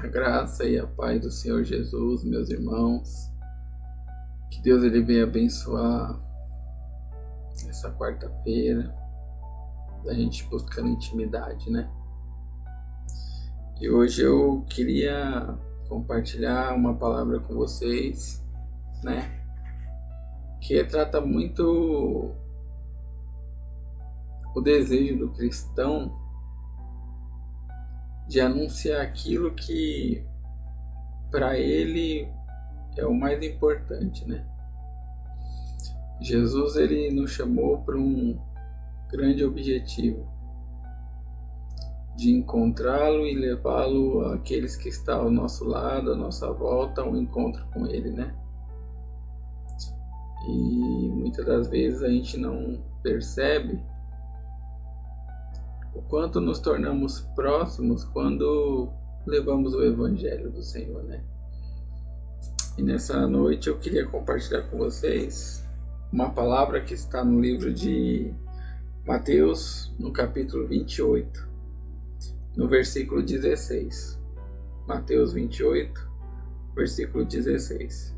A graça e a paz do Senhor Jesus, meus irmãos. Que Deus ele venha abençoar essa quarta-feira, da gente buscando intimidade, né? E hoje eu queria compartilhar uma palavra com vocês, né? Que trata muito o desejo do cristão de anunciar aquilo que para ele é o mais importante, né? Jesus ele nos chamou para um grande objetivo, de encontrá-lo e levá-lo àqueles que estão ao nosso lado, à nossa volta, ao encontro com ele, né? E muitas das vezes a gente não percebe o quanto nos tornamos próximos quando levamos o Evangelho do Senhor, né? E nessa noite eu queria compartilhar com vocês uma palavra que está no livro de Mateus, no capítulo 28, no versículo 16. Mateus 28, versículo 16.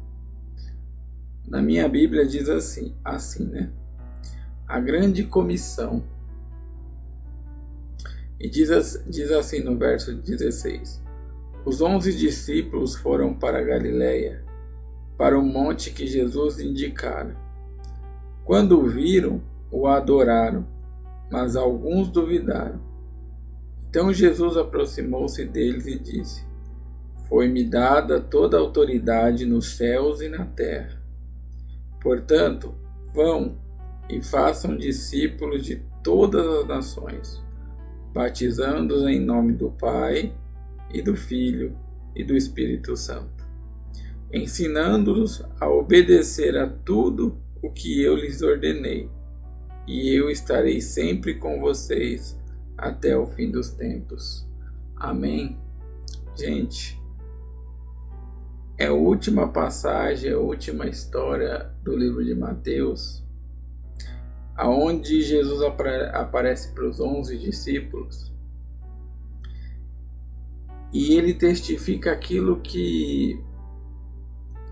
Na minha Bíblia diz assim, né? A grande comissão. E diz assim no verso 16: Os 11 discípulos foram para Galiléia, para o monte que Jesus indicara. Quando o viram, o adoraram, mas alguns duvidaram. Então Jesus aproximou-se deles e disse: Foi-me dada toda a autoridade nos céus e na terra. Portanto, vão e façam discípulos de todas as nações, batizando-os em nome do Pai, e do Filho, e do Espírito Santo, ensinando-os a obedecer a tudo o que eu lhes ordenei, e eu estarei sempre com vocês até o fim dos tempos. Amém? Gente, é a última passagem, a última história do livro de Mateus, aonde Jesus aparece para os 11 discípulos e ele testifica aquilo que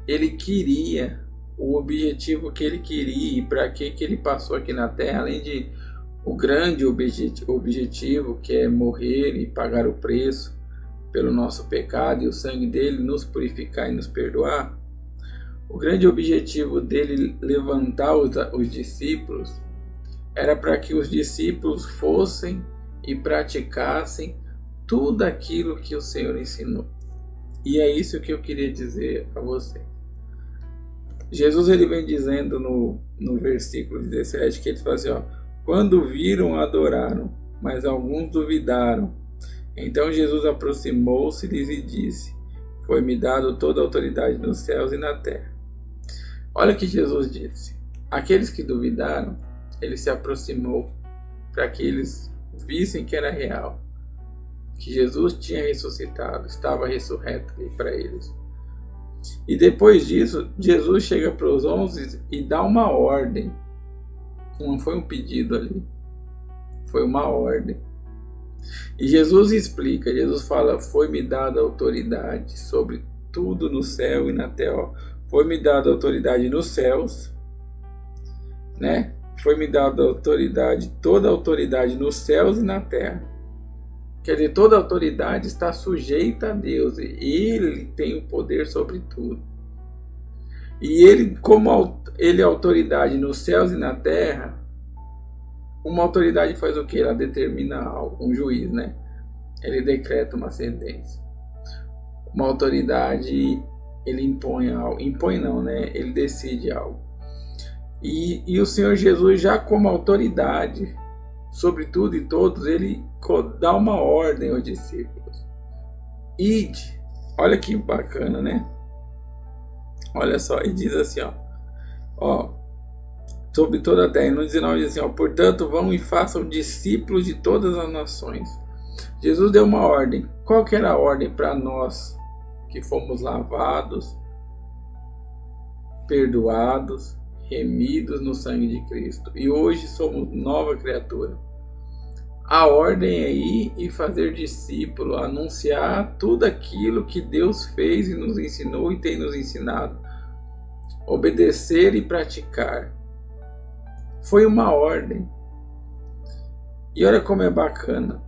ele queria, o objetivo que ele queria e para que ele passou aqui na terra, além de o grande objetivo que é morrer e pagar o preço pelo nosso pecado e o sangue dele nos purificar e nos perdoar. O grande objetivo dele levantar os discípulos era para que os discípulos fossem e praticassem tudo aquilo que o Senhor ensinou. E é isso que eu queria dizer a você. Jesus ele vem dizendo no versículo 17 que ele fala assim, quando viram, adoraram, mas alguns duvidaram. Então Jesus aproximou-se-lhes e disse: Foi-me dado toda a autoridade nos céus e na terra. Olha o que Jesus disse. Aqueles que duvidaram, ele se aproximou para que eles vissem que era real, que Jesus tinha ressuscitado, estava ressurreto para eles. E depois disso, Jesus chega para os 11 e dá uma ordem. Não foi um pedido ali, foi uma ordem. E Jesus explica, Jesus fala: Foi-me dada autoridade sobre tudo no céu e na terra. Foi-me dada autoridade nos céus, né? Foi-me dada autoridade, toda a autoridade nos céus e na terra. Quer dizer, toda a autoridade está sujeita a Deus. E Ele tem o poder sobre tudo. E Ele, como Ele é autoridade nos céus e na terra, uma autoridade faz o quê? Ela determina algo, um juiz, né? Ele decreta uma sentença. Uma autoridade, ele impõe algo. Impõe não, né? Ele decide algo. E o Senhor Jesus, já como autoridade sobre tudo e todos, ele dá uma ordem aos discípulos. Ide. Olha que bacana, né? Olha só, e diz assim, sobre toda a terra. E no 19 diz assim, portanto, vão e façam discípulos de todas as nações. Jesus deu uma ordem. Qual que era a ordem para nós que fomos lavados, perdoados, remidos no sangue de Cristo e hoje somos nova criatura? A ordem é ir e fazer discípulo, anunciar tudo aquilo que Deus fez e nos ensinou e tem nos ensinado. Obedecer e praticar. Foi uma ordem. E olha como é bacana.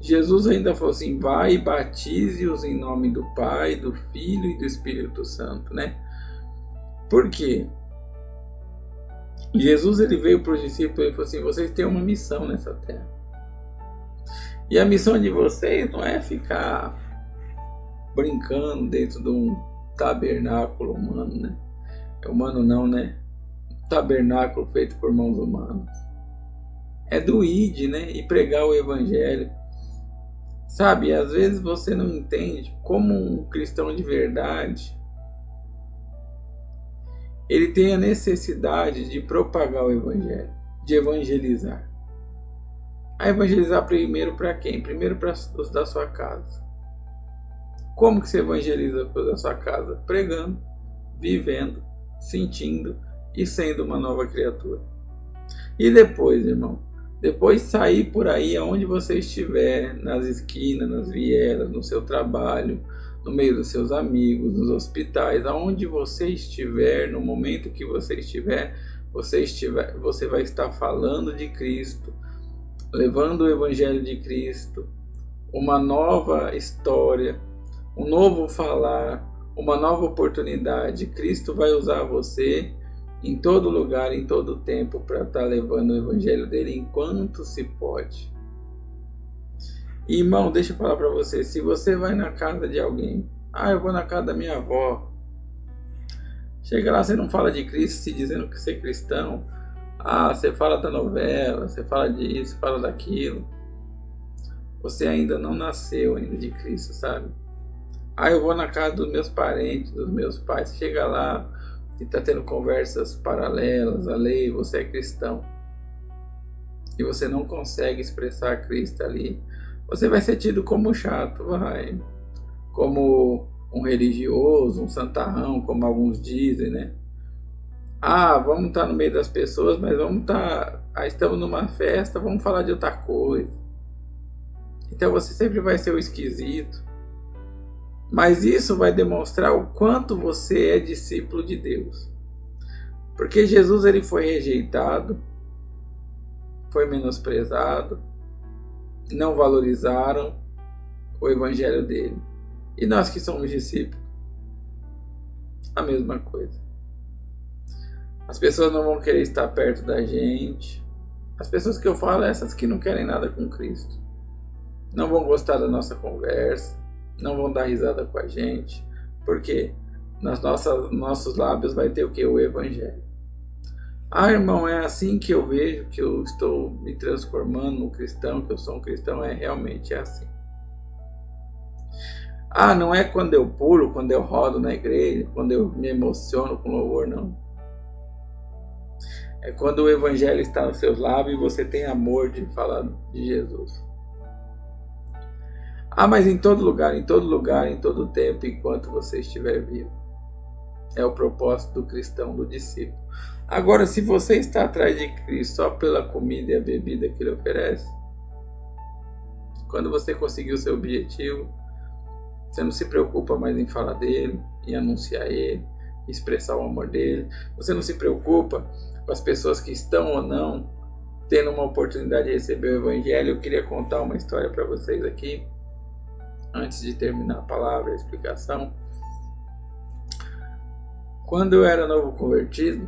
Jesus ainda falou assim: vai e batize-os em nome do Pai, do Filho e do Espírito Santo, né? Por quê? Jesus ele veio para os discípulos e falou assim: vocês têm uma missão nessa terra. E a missão de vocês não é ficar brincando dentro de um tabernáculo humano, né? É humano não, né? Um tabernáculo feito por mãos humanas. É do ide, né? E pregar o evangelho. Sabe, às vezes você não entende como um cristão de verdade ele tem a necessidade de propagar o evangelho, de evangelizar. A evangelizar primeiro para quem? Primeiro para os da sua casa. Como que você evangeliza para os da sua casa? Pregando, vivendo, sentindo e sendo uma nova criatura. E depois, irmão, depois sair por aí aonde você estiver, nas esquinas, nas vielas, no seu trabalho, no meio dos seus amigos, nos hospitais, aonde você estiver, no momento que você estiver, você vai estar falando de Cristo, levando o Evangelho de Cristo, uma nova história, um novo falar, uma nova oportunidade. Cristo vai usar você em todo lugar, em todo tempo, para estar levando o Evangelho dele enquanto se pode. E, irmão, deixa eu falar para você, se você vai na casa de alguém, eu vou na casa da minha avó, chega lá, você não fala de Cristo, se dizendo que você é cristão, você fala da novela, você fala disso, fala daquilo, você ainda não nasceu ainda de Cristo, sabe? Eu vou na casa dos meus parentes, dos meus pais, você chega lá e está tendo conversas paralelas à lei, você é cristão, e você não consegue expressar Cristo ali, você vai ser tido como chato, como um religioso, um santarrão, como alguns dizem, né? Vamos estar no meio das pessoas, mas estamos numa festa, vamos falar de outra coisa. Então você sempre vai ser o esquisito. Mas isso vai demonstrar o quanto você é discípulo de Deus. Porque Jesus ele foi rejeitado, foi menosprezado, não valorizaram o evangelho dele. E nós que somos discípulos, a mesma coisa. As pessoas não vão querer estar perto da gente. As pessoas que eu falo, essas que não querem nada com Cristo, não vão gostar da nossa conversa, não vão dar risada com a gente. Por quê? Nas nossos lábios vai ter o que? O evangelho. Irmão, é assim que eu vejo que eu estou me transformando no cristão, que eu sou um cristão, realmente é assim. Não é quando eu pulo, quando eu rodo na igreja, quando eu me emociono com louvor, não. É quando o evangelho está nos seus lábios e você tem amor de falar de Jesus. Mas em todo lugar, em todo tempo, enquanto você estiver vivo. É o propósito do cristão, do discípulo. Agora, se você está atrás de Cristo só pela comida e a bebida que Ele oferece, quando você conseguir o seu objetivo, você não se preocupa mais em falar dele, em anunciar ele, expressar o amor dele. Você não se preocupa com as pessoas que estão ou não tendo uma oportunidade de receber o evangelho. Eu queria contar uma história para vocês aqui, antes de terminar a palavra, a explicação. Quando eu era novo convertido,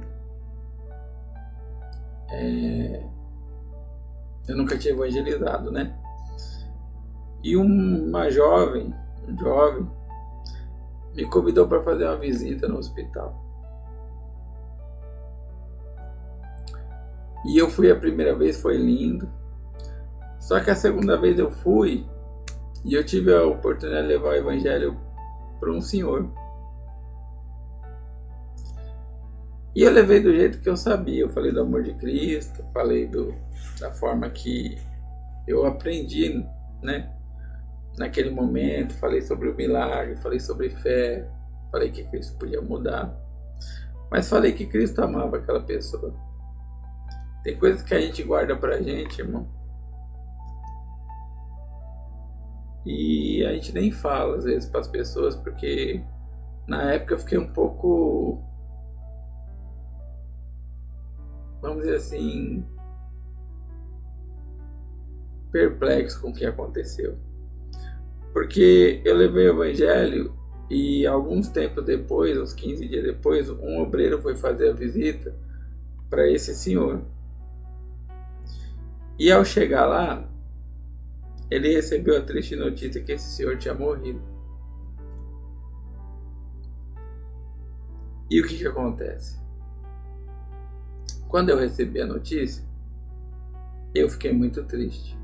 eu nunca tinha evangelizado, né? E um jovem me convidou para fazer uma visita no hospital. E eu fui a primeira vez, foi lindo. Só que a segunda vez eu fui e eu tive a oportunidade de levar o evangelho para um senhor. E eu levei do jeito que eu sabia. Eu falei do amor de Cristo, falei da forma que eu aprendi, né? Naquele momento, falei sobre o milagre, falei sobre fé, falei que Cristo podia mudar. Mas falei que Cristo amava aquela pessoa. Tem coisas que a gente guarda pra gente, irmão. e a gente nem fala às vezes para as pessoas, porque na época eu fiquei um pouco, vamos dizer assim, perplexo com o que aconteceu. Porque eu levei o evangelho e alguns tempos depois, uns 15 dias depois, um obreiro foi fazer a visita para esse senhor. E ao chegar lá, ele recebeu a triste notícia que esse senhor tinha morrido. E o que acontece? Quando eu recebi a notícia, eu fiquei muito triste.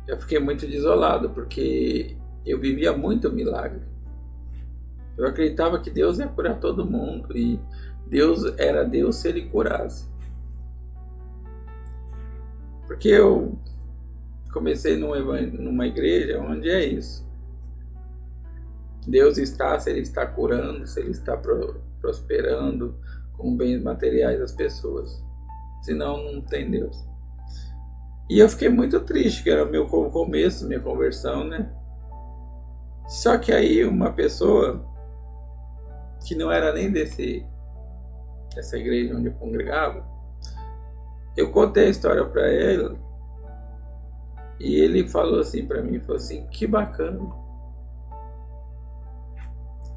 Eu fiquei muito desolado, porque eu vivia muito milagre. Eu acreditava que Deus ia curar todo mundo, e Deus era Deus se Ele curasse. Porque eu comecei numa igreja onde é isso. Deus está se Ele está curando, se Ele está prosperando com bens materiais das pessoas. Senão não tem Deus. E eu fiquei muito triste, que era o meu começo, minha conversão, né? Só que aí uma pessoa que não era nem dessa igreja onde eu congregava, eu contei a história para ele e ele falou assim para mim, falou assim, que bacana.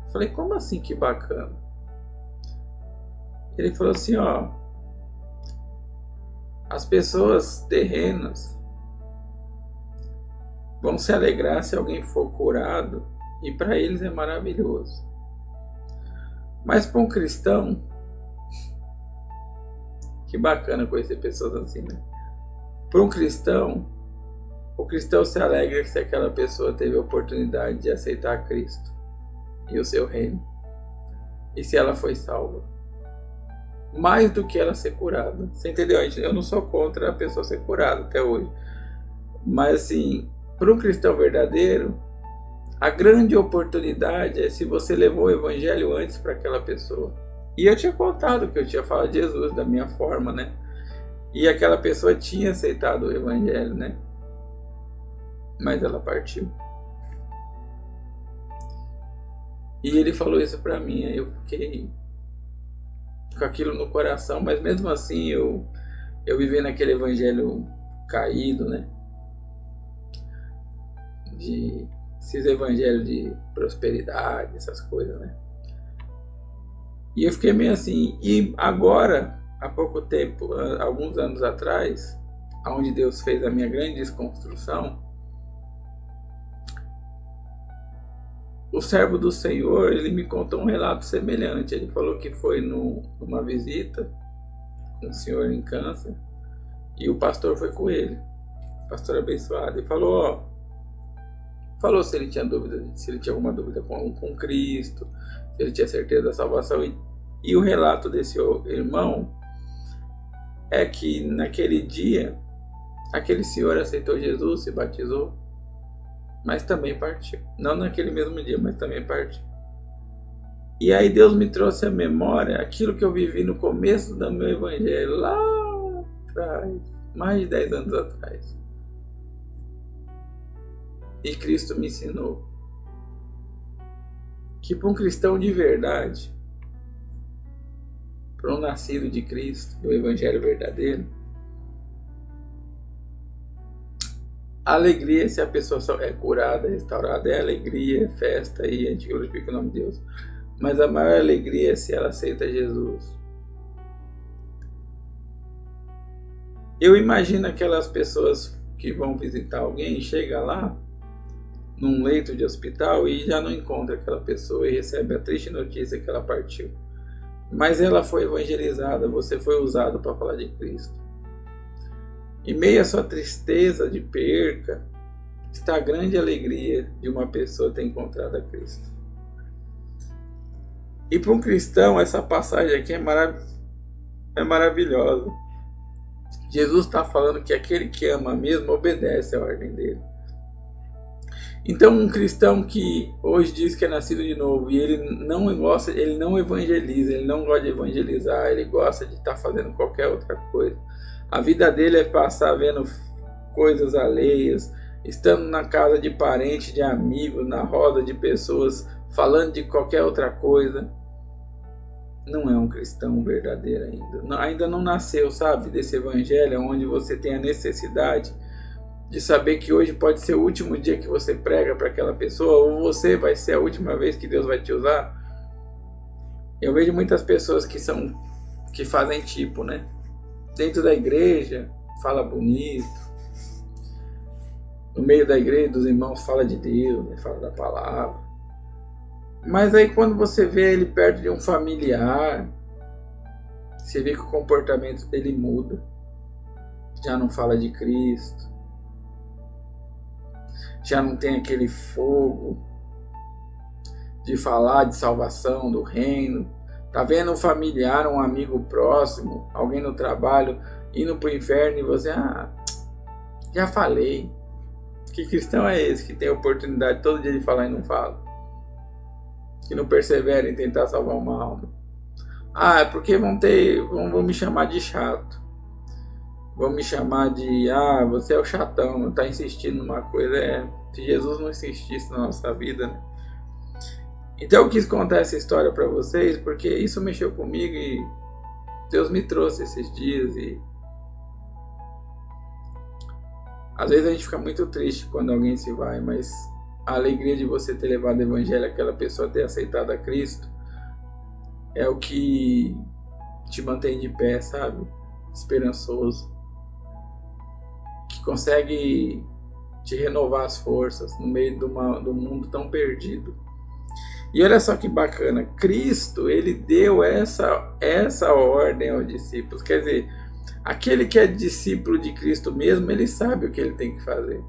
Eu falei, como assim que bacana? Ele falou assim, ó, as pessoas terrenas vão se alegrar se alguém for curado, e para eles é maravilhoso. Mas para um cristão, que bacana conhecer pessoas assim, né? Para um cristão, o cristão se alegra se aquela pessoa teve a oportunidade de aceitar Cristo e o seu reino, e se ela foi salva. Mais do que ela ser curada. Você entendeu? Eu não sou contra a pessoa ser curada até hoje. Mas assim, para um cristão verdadeiro, a grande oportunidade é se você levou o evangelho antes para aquela pessoa. E eu tinha contado que eu tinha falado de Jesus da minha forma, né? E aquela pessoa tinha aceitado o evangelho, né? Mas ela partiu. E ele falou isso para mim, aí eu fiquei com aquilo no coração, mas mesmo assim eu vivi naquele evangelho caído, né? Esses evangelhos de prosperidade, essas coisas, né? E eu fiquei meio assim. E agora, há pouco tempo, alguns anos atrás, onde Deus fez a minha grande desconstrução, o servo do Senhor, ele me contou um relato semelhante. Ele falou que foi numa visita com um senhor em câncer, e o pastor foi com ele, o pastor abençoado, e falou se ele tinha dúvida, se ele tinha alguma dúvida com Cristo, se ele tinha certeza da salvação. E o relato desse irmão é que naquele dia, aquele senhor aceitou Jesus, se batizou, mas também partiu. Não naquele mesmo dia, mas também partiu. E aí Deus me trouxe à memória aquilo que eu vivi no começo do meu evangelho, lá atrás, mais de 10 anos atrás. E Cristo me ensinou que para um cristão de verdade, para um nascido de Cristo, do evangelho verdadeiro, a alegria, se a pessoa é curada, restaurada, é alegria, é festa, e a gente glorifica o nome de Deus. Mas a maior alegria é se ela aceita Jesus. Eu imagino aquelas pessoas que vão visitar alguém, chega lá, num leito de hospital, e já não encontra aquela pessoa e recebe a triste notícia que ela partiu. Mas ela foi evangelizada, você foi usado para falar de Cristo. Em meio à sua tristeza de perca, está a grande alegria de uma pessoa ter encontrado a Cristo. E para um cristão, essa passagem aqui é maravilhosa. Jesus está falando que aquele que ama mesmo obedece à ordem dele. Então, um cristão que hoje diz que é nascido de novo e ele não evangeliza, ele não gosta de evangelizar, ele gosta de estar fazendo qualquer outra coisa. A vida dele é passar vendo coisas alheias, estando na casa de parente, de amigo, na roda de pessoas, falando de qualquer outra coisa, não é um cristão verdadeiro ainda. Ainda não nasceu, sabe, desse evangelho onde você tem a necessidade de saber que hoje pode ser o último dia que você prega para aquela pessoa, ou você vai ser a última vez que Deus vai te usar. Eu vejo muitas pessoas que fazem tipo, né? Dentro da igreja, fala bonito. No meio da igreja, dos irmãos, fala de Deus, né? Fala da palavra. Mas aí quando você vê ele perto de um familiar, você vê que o comportamento dele muda. Já não fala de Cristo. Já não tem aquele fogo de falar de salvação, do reino. Tá vendo um familiar, um amigo próximo, alguém no trabalho, indo pro inferno e você, já falei. Que cristão é esse que tem a oportunidade todo dia de falar e não fala? Que não persevera em tentar salvar uma alma? É porque vão me chamar de chato. Vão me chamar de, você é o chatão, não tá insistindo numa coisa. Se Jesus não insistisse na nossa vida, né? Então eu quis contar essa história para vocês, porque isso mexeu comigo e Deus me trouxe esses dias. E às vezes a gente fica muito triste quando alguém se vai, mas a alegria de você ter levado o evangelho àquela pessoa, ter aceitado a Cristo, é o que te mantém de pé, sabe? Esperançoso. Que consegue te renovar as forças no meio do mundo tão perdido. E olha só que bacana, Cristo, ele deu essa ordem aos discípulos. Quer dizer, aquele que é discípulo de Cristo mesmo, ele sabe o que ele tem que fazer.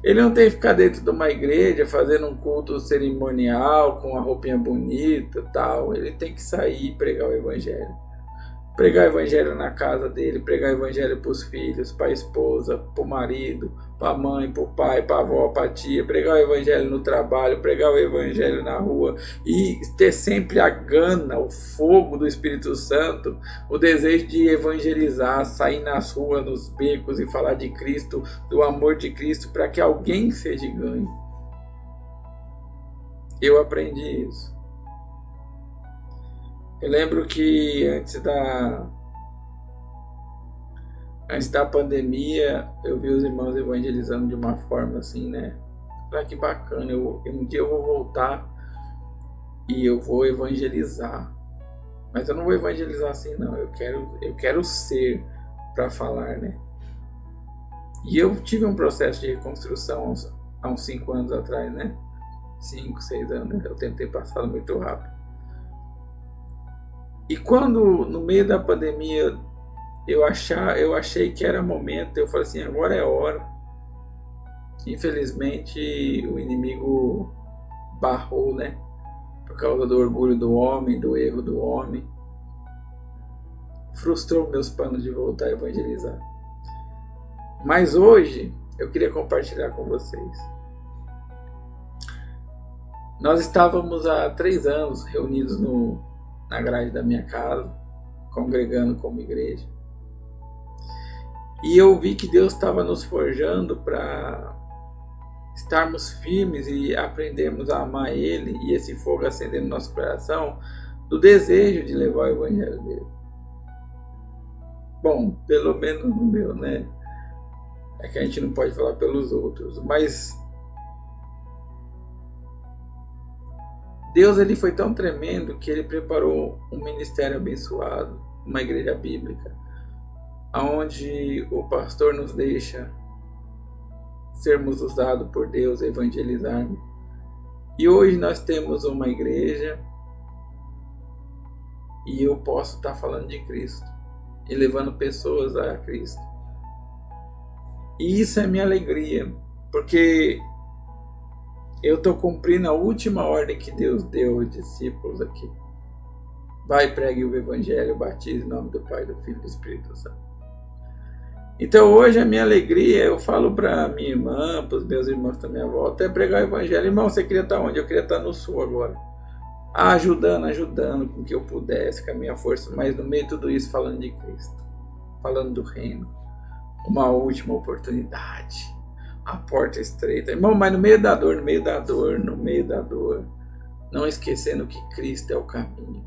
Ele não tem que ficar dentro de uma igreja fazendo um culto cerimonial com uma roupinha bonita e tal. Ele tem que sair e pregar o evangelho. Pregar o evangelho na casa dele, pregar o evangelho para os filhos, para a esposa, para o marido, para a mãe, para o pai, para a avó, para a tia, pregar o evangelho no trabalho, pregar o evangelho na rua e ter sempre a gana, o fogo do Espírito Santo, o desejo de evangelizar, sair nas ruas, nos becos e falar de Cristo, do amor de Cristo, para que alguém seja ganho. Eu aprendi isso. Eu lembro que antes da pandemia, eu vi os irmãos evangelizando de uma forma assim, né? Olha que bacana, um dia eu vou voltar e eu vou evangelizar. Mas eu não vou evangelizar assim não, eu quero ser para falar, né? E eu tive um processo de reconstrução há uns 5 anos atrás, né? 5, 6 anos, eu tentei passar muito rápido. E quando, no meio da pandemia, eu achei que era momento, eu falei assim, agora é hora. Infelizmente, o inimigo barrou, né? Por causa do orgulho do homem, do erro do homem. Frustrou meus planos de voltar a evangelizar. Mas hoje, eu queria compartilhar com vocês. Nós estávamos há 3 anos reunidos na grade da minha casa, congregando como igreja. E eu vi que Deus estava nos forjando para estarmos firmes e aprendermos a amar Ele, e esse fogo acender no nosso coração, do desejo de levar o evangelho dele. Bom, pelo menos no meu, né? É que a gente não pode falar pelos outros, mas Deus, ele foi tão tremendo que ele preparou um ministério abençoado, uma igreja bíblica, onde o pastor nos deixa sermos usados por Deus, evangelizarmos. E hoje nós temos uma igreja e eu posso estar falando de Cristo e levando pessoas a Cristo. E isso é minha alegria, porque eu estou cumprindo a última ordem que Deus deu aos discípulos aqui. Vai, pregue o evangelho, batize em nome do Pai, do Filho e do Espírito Santo. Então hoje a minha alegria, eu falo para minha irmã, para os meus irmãos da minha volta, é pregar o evangelho. Irmão, você queria estar onde? Eu queria estar no sul agora. Ajudando com que eu pudesse, com a minha força, mas no meio de tudo isso falando de Cristo, falando do reino. Uma última oportunidade. a porta estreita. Irmão, mas no meio da dor, no meio da dor, no meio da dor, não esquecendo que Cristo é o caminho,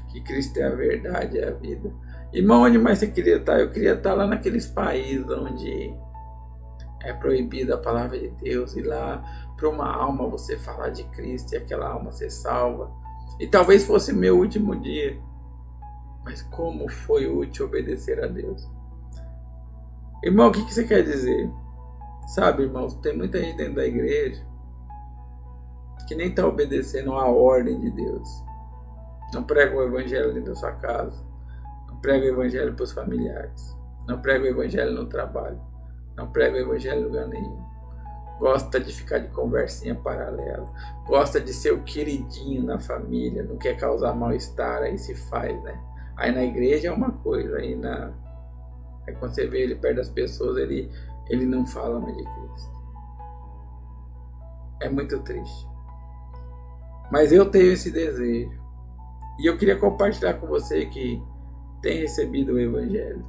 que Cristo é a verdade, é a vida. Irmão, onde mais você queria estar? Eu queria estar lá naqueles países onde é proibida a palavra de Deus, e lá para uma alma você falar de Cristo e aquela alma ser salva. E talvez fosse meu último dia, mas como foi útil obedecer a Deus. Irmão, o que você quer dizer? Sabe, irmãos, tem muita gente dentro da igreja que nem está obedecendo a ordem de Deus. Não prega o evangelho dentro da sua casa, não prega o evangelho para os familiares, não prega o evangelho no trabalho, não prega o evangelho em lugar nenhum. Gosta de ficar de conversinha paralela, gosta de ser o queridinho na família, não quer causar mal-estar, aí se faz, né? Aí na igreja é uma coisa, aí quando você vê ele perto das pessoas, ele não fala mais de Cristo. É muito triste. Mas eu tenho esse desejo. E eu queria compartilhar com você que tem recebido o Evangelho.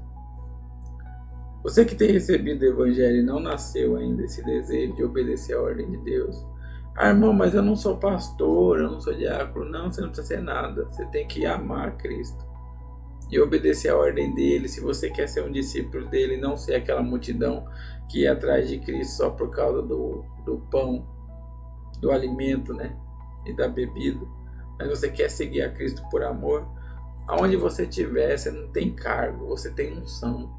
Você que tem recebido o Evangelho e não nasceu ainda esse desejo de obedecer a ordem de Deus. Ah, irmão, mas eu não sou pastor, eu não sou diácono. Não, você não precisa ser nada. Você tem que amar Cristo e obedecer a ordem dele. Se você quer ser um discípulo dele, não ser aquela multidão que ia atrás de Cristo só por causa do pão, do alimento, né? E da bebida. Mas você quer seguir a Cristo por amor. Aonde você estiver, você não tem cargo, você tem unção.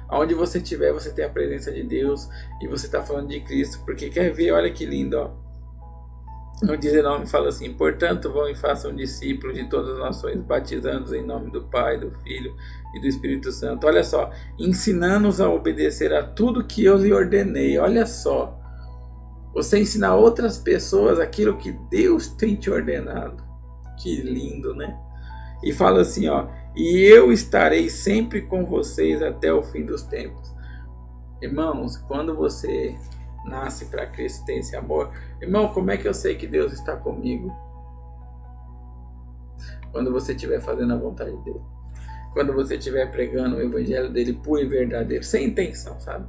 Aonde você estiver, você tem a presença de Deus e você está falando de Cristo. Porque quer ver, olha que lindo, ó. No 19 fala assim: portanto, vão e façam discípulos de todas as nações, batizando-os em nome do Pai, do Filho e do Espírito Santo. Olha só, ensinando-os a obedecer a tudo que eu lhe ordenei. Olha só, você ensinar outras pessoas aquilo que Deus tem te ordenado. Que lindo, né? E fala assim, ó: e eu estarei sempre com vocês até o fim dos tempos. Irmãos, quando você nasce para Cristo, tem esse amor. Irmão, como é que eu sei que Deus está comigo? Quando você estiver fazendo a vontade dele. Quando você estiver pregando o evangelho dele puro e verdadeiro, sem intenção, sabe?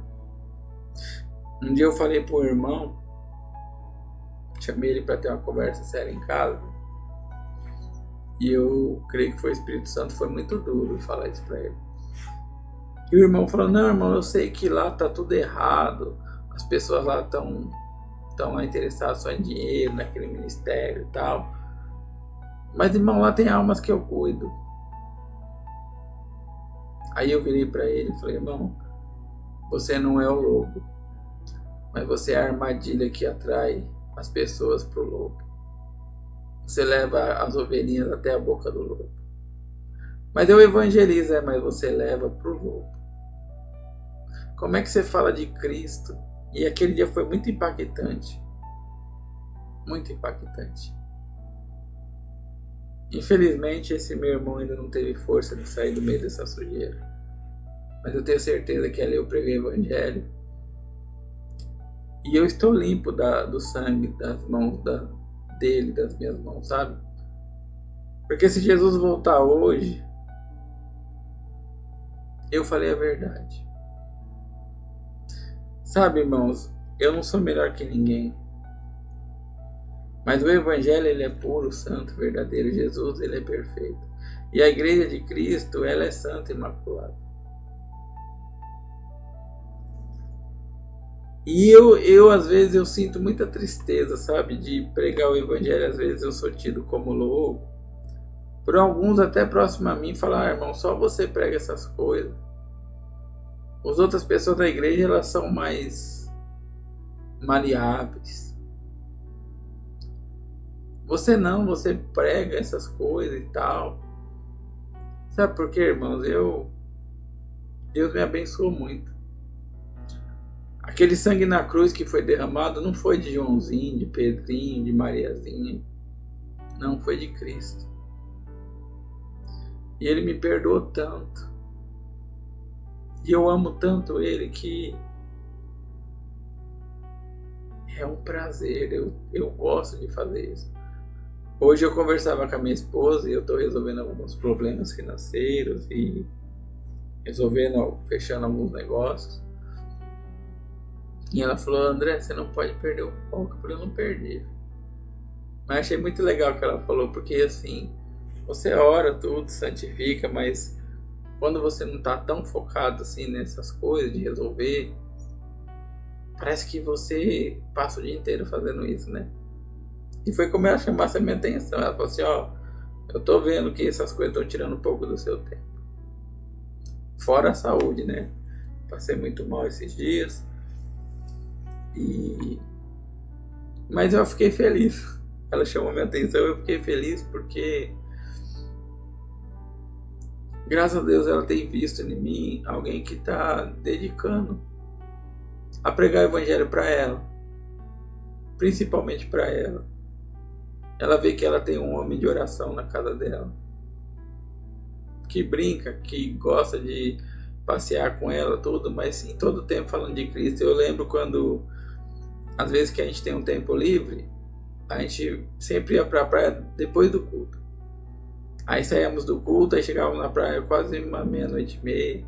Um dia eu falei pro irmão, chamei ele para ter uma conversa séria em casa, e eu creio que foi o Espírito Santo, foi muito duro falar isso para ele. E o irmão falou: não, irmão, eu sei que lá tá tudo errado, as pessoas lá estão lá interessadas só em dinheiro, naquele ministério e tal. Mas, irmão, lá tem almas que eu cuido. Aí eu virei para ele e falei: irmão, você não é o lobo, mas você é a armadilha que atrai as pessoas pro lobo. Você leva as ovelhinhas até a boca do lobo. Mas eu evangelizo, mas você leva pro lobo. Como é que você fala de Cristo? E aquele dia foi muito impactante. Muito impactante. Infelizmente, esse meu irmão ainda não teve força de sair do meio dessa sujeira. Mas eu tenho certeza que ali eu preguei o evangelho. E eu estou limpo do sangue das mãos dele, das minhas mãos, sabe? Porque se Jesus voltar hoje, eu falei a verdade. Sabe, irmãos, eu não sou melhor que ninguém. Mas o evangelho, ele é puro, santo, verdadeiro. Jesus, ele é perfeito. E a igreja de Cristo, ela é santa e imaculada. E eu às vezes, eu sinto muita tristeza, sabe, de pregar o evangelho. Às vezes eu sou tido como louco. Por alguns até próximo a mim, falar: irmão, só você prega essas coisas. As outras pessoas da igreja, elas são mais maleáveis. Você não, você prega essas coisas e tal. Sabe por quê, irmãos? Deus me abençoou muito. Aquele sangue na cruz que foi derramado não foi de Joãozinho, de Pedrinho, de Mariazinha. Não, foi de Cristo. E ele me perdoou tanto. E eu amo tanto ele que é um prazer. Eu gosto de fazer isso. Hoje eu conversava com a minha esposa e eu estou resolvendo alguns problemas financeiros e fechando alguns negócios. E ela falou: André, você não pode perder o foco. Eu falei: eu não perdi. Mas achei muito legal o que ela falou, porque assim, você ora tudo, santifica, mas quando você não tá tão focado assim nessas coisas de resolver, parece que você passa o dia inteiro fazendo isso, né? E foi como ela chamasse a minha atenção. Ela falou assim: ó, eu tô vendo que essas coisas estão tirando um pouco do seu tempo. Fora a saúde, né? Passei muito mal esses dias. Mas eu fiquei feliz. Ela chamou minha atenção, eu fiquei feliz porque, graças a Deus, ela tem visto em mim alguém que está dedicando a pregar o evangelho para ela, principalmente para ela. Ela vê que ela tem um homem de oração na casa dela, que brinca, que gosta de passear com ela, tudo, mas em todo tempo falando de Cristo. Eu lembro quando, às vezes que a gente tem um tempo livre, a gente sempre ia para a praia depois do culto. Aí saíamos do culto, aí chegávamos na praia quase uma meia-noite e meia.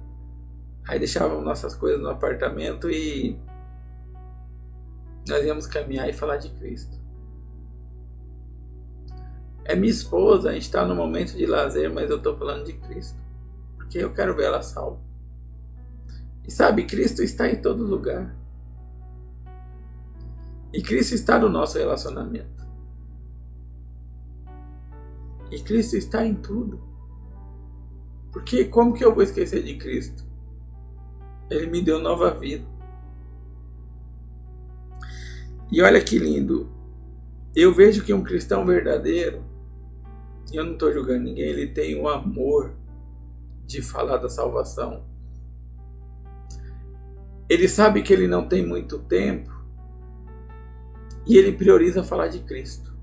Aí deixávamos nossas coisas no apartamento e nós íamos caminhar e falar de Cristo. É minha esposa, a gente está no momento de lazer, mas eu estou falando de Cristo, porque eu quero ver ela salva. E sabe, Cristo está em todo lugar. E Cristo está no nosso relacionamento. E Cristo está em tudo. Porque como que eu vou esquecer de Cristo? Ele me deu nova vida. E olha que lindo. Eu vejo que um cristão verdadeiro, e eu não estou julgando ninguém, ele tem o amor de falar da salvação. Ele sabe que ele não tem muito tempo e ele prioriza falar de Cristo.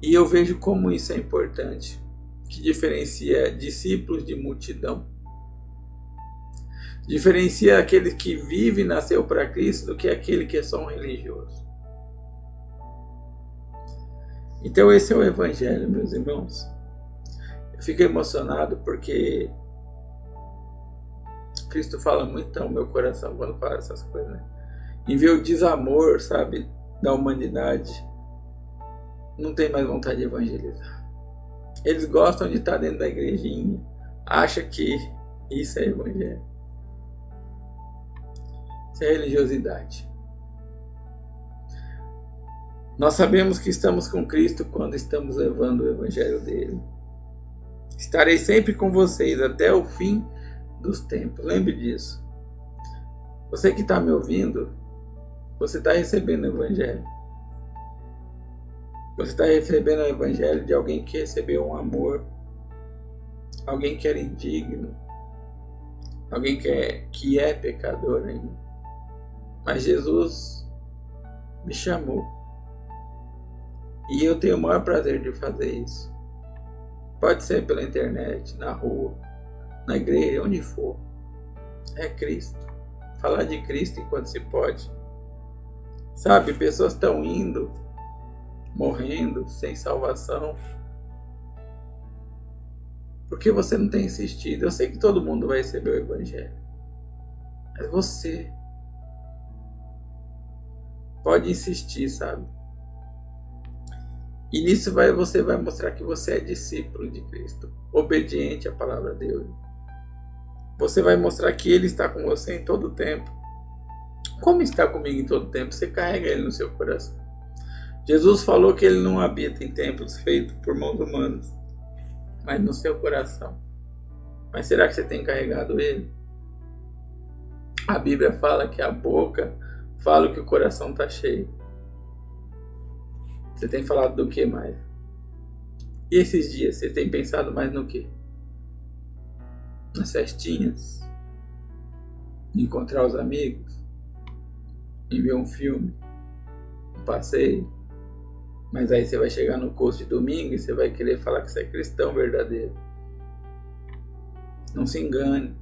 E eu vejo como isso é importante, que diferencia discípulos de multidão. Diferencia aquele que vive e nasceu para Cristo do que aquele que é só um religioso. Então esse é o Evangelho, meus irmãos. Eu fico emocionado porque Cristo fala muito ao meu coração quando fala essas coisas, né? E ver o desamor, sabe, da humanidade. Não tem mais vontade de evangelizar. Eles gostam de estar dentro da igrejinha. Acham que isso é evangelho. Isso é religiosidade. Nós sabemos que estamos com Cristo quando estamos levando o evangelho dele. Estarei sempre com vocês até o fim dos tempos. Lembre disso. Você que está me ouvindo, você está recebendo o evangelho. Você está recebendo o evangelho de alguém que recebeu um amor, alguém que era indigno, alguém que é pecador ainda. Mas Jesus me chamou. E eu tenho o maior prazer de fazer isso. Pode ser pela internet, na rua, na igreja, onde for. É Cristo. Falar de Cristo enquanto se pode. Sabe, pessoas estão indo, morrendo, sem salvação. Porque você não tem insistido. Eu sei que todo mundo vai receber o evangelho. Mas você pode insistir, sabe? E nisso você vai mostrar que você é discípulo de Cristo, obediente à palavra de Deus. Você vai mostrar que Ele está com você em todo o tempo. Como está comigo em todo o tempo? Você carrega Ele no seu coração. Jesus falou que Ele não habita em templos feitos por mãos humanas, mas no seu coração. Mas será que você tem carregado Ele? A Bíblia fala que a boca fala que o coração está cheio. Você tem falado do que mais? E esses dias, você tem pensado mais no que? Nas festinhas? Em encontrar os amigos? Em ver um filme? Um passeio? Mas aí você vai chegar no culto de domingo e você vai querer falar que você é cristão verdadeiro. Não se engane.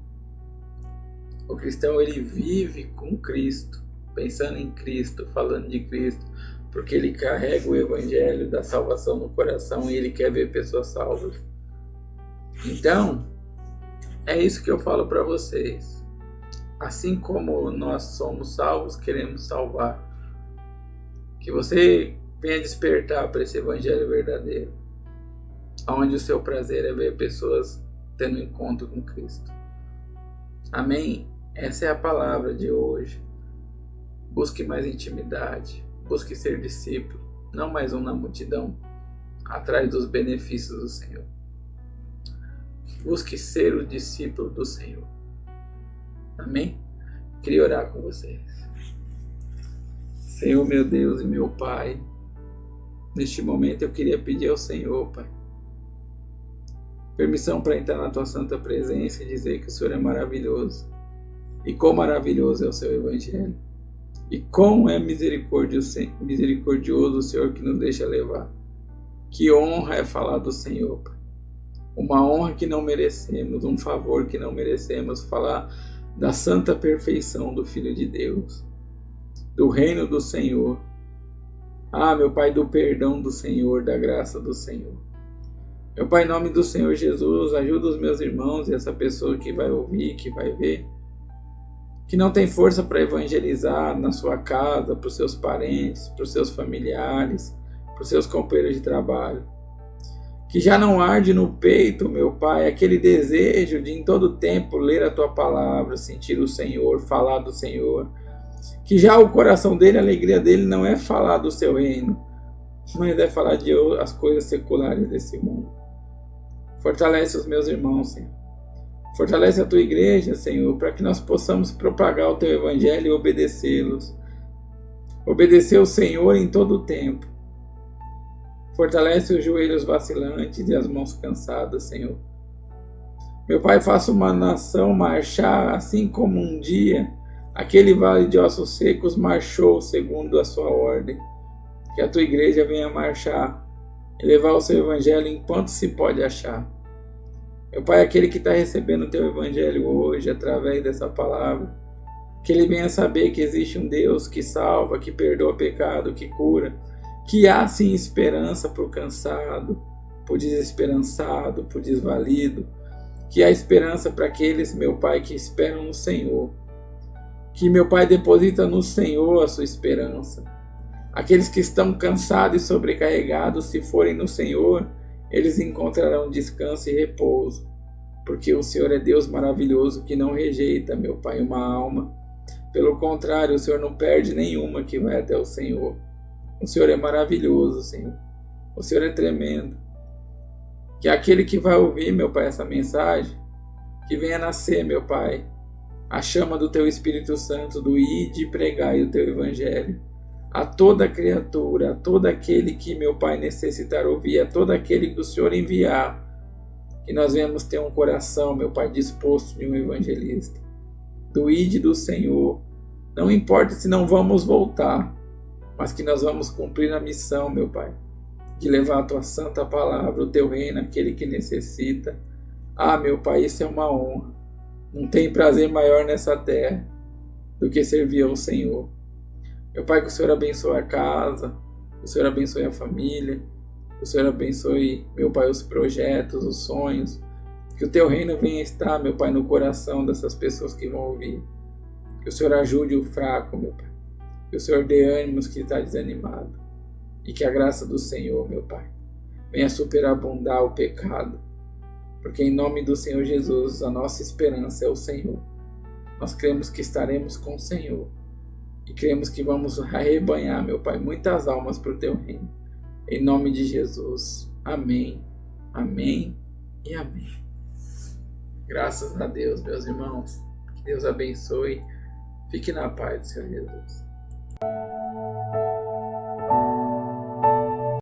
O cristão, ele vive com Cristo, pensando em Cristo, falando de Cristo, porque ele carrega o evangelho da salvação no coração e ele quer ver pessoas salvas. Então, É isso que eu falo para vocês. Assim como nós somos salvos, queremos salvar. Que você venha despertar para esse evangelho verdadeiro, onde o seu prazer é ver pessoas tendo encontro com Cristo. Amém? Essa é a palavra de hoje. Busque mais intimidade, busque ser discípulo, não mais um na multidão, atrás dos benefícios do Senhor. Busque ser o discípulo do Senhor. Amém? Queria orar com vocês. Senhor, meu Deus e meu Pai, neste momento eu queria pedir ao Senhor, Pai, permissão para entrar na Tua santa presença e dizer que o Senhor é maravilhoso. E quão maravilhoso é o Seu Evangelho. E quão é misericordioso o Senhor que nos deixa levar. Que honra é falar do Senhor, Pai. Uma honra que não merecemos, um favor que não merecemos, falar da santa perfeição do Filho de Deus, do reino do Senhor. Ah, meu Pai, do perdão do Senhor, da graça do Senhor. Meu Pai, em nome do Senhor Jesus, ajuda os meus irmãos e essa pessoa que vai ouvir, que vai ver, que não tem força para evangelizar na sua casa, para os seus parentes, para os seus familiares, para os seus companheiros de trabalho. Que já não arde no peito, meu Pai, aquele desejo de em todo tempo ler a Tua palavra, sentir o Senhor, falar do Senhor. Que já o coração dele, a alegria dele não é falar do Seu reino, mas é falar de as coisas seculares desse mundo. Fortalece os meus irmãos, Senhor. Fortalece a Tua igreja, Senhor, para que nós possamos propagar o Teu Evangelho e obedecê-los. Obedecer o Senhor em todo o tempo. Fortalece os joelhos vacilantes e as mãos cansadas, Senhor. Meu Pai, faça uma nação marchar assim como um dia aquele vale de ossos secos marchou segundo a sua ordem. Que a Tua igreja venha marchar e levar o Seu Evangelho enquanto se pode achar. Meu Pai, aquele que está recebendo o Teu Evangelho hoje através dessa palavra, que ele venha saber que existe um Deus que salva, que perdoa pecado, que cura, que há sim esperança para o cansado, para o desesperançado, para o desvalido, que há esperança para aqueles, meu Pai, que esperam no Senhor, que meu Pai deposita no Senhor a sua esperança. Aqueles que estão cansados e sobrecarregados, se forem no Senhor, eles encontrarão descanso e repouso, porque o Senhor é Deus maravilhoso que não rejeita, meu Pai, uma alma. Pelo contrário, o Senhor não perde nenhuma que vai até o Senhor. O Senhor é maravilhoso, Senhor. O Senhor é tremendo. Que aquele que vai ouvir, meu Pai, essa mensagem, que venha nascer, meu Pai, a chama do Teu Espírito Santo, do ide e pregai o Teu Evangelho, a toda criatura, a todo aquele que, meu Pai, necessitar ouvir, a todo aquele que o Senhor enviar, que nós venhamos ter um coração, meu Pai, disposto de um evangelista. Do ide do Senhor, não importa se não vamos voltar, mas que nós vamos cumprir a missão, meu Pai, de levar a Tua santa palavra, o Teu reino, aquele que necessita. Ah, meu Pai, isso é uma honra. Não tem prazer maior nessa terra do que servir ao Senhor. Meu Pai, que o Senhor abençoe a casa, que o Senhor abençoe a família, que o Senhor abençoe, meu Pai, os projetos, os sonhos, que o Teu reino venha estar, meu Pai, no coração dessas pessoas que vão ouvir. Que o Senhor ajude o fraco, meu Pai. Que o Senhor dê ânimos que está desanimado. E que a graça do Senhor, meu Pai, venha superabundar o pecado. Porque em nome do Senhor Jesus, a nossa esperança é o Senhor. Nós cremos que estaremos com o Senhor. E cremos que vamos arrebanhar, meu Pai, muitas almas para o Teu reino. Em nome de Jesus. Amém. Amém e amém. Graças a Deus, meus irmãos. Que Deus abençoe. Fique na paz do Senhor Jesus.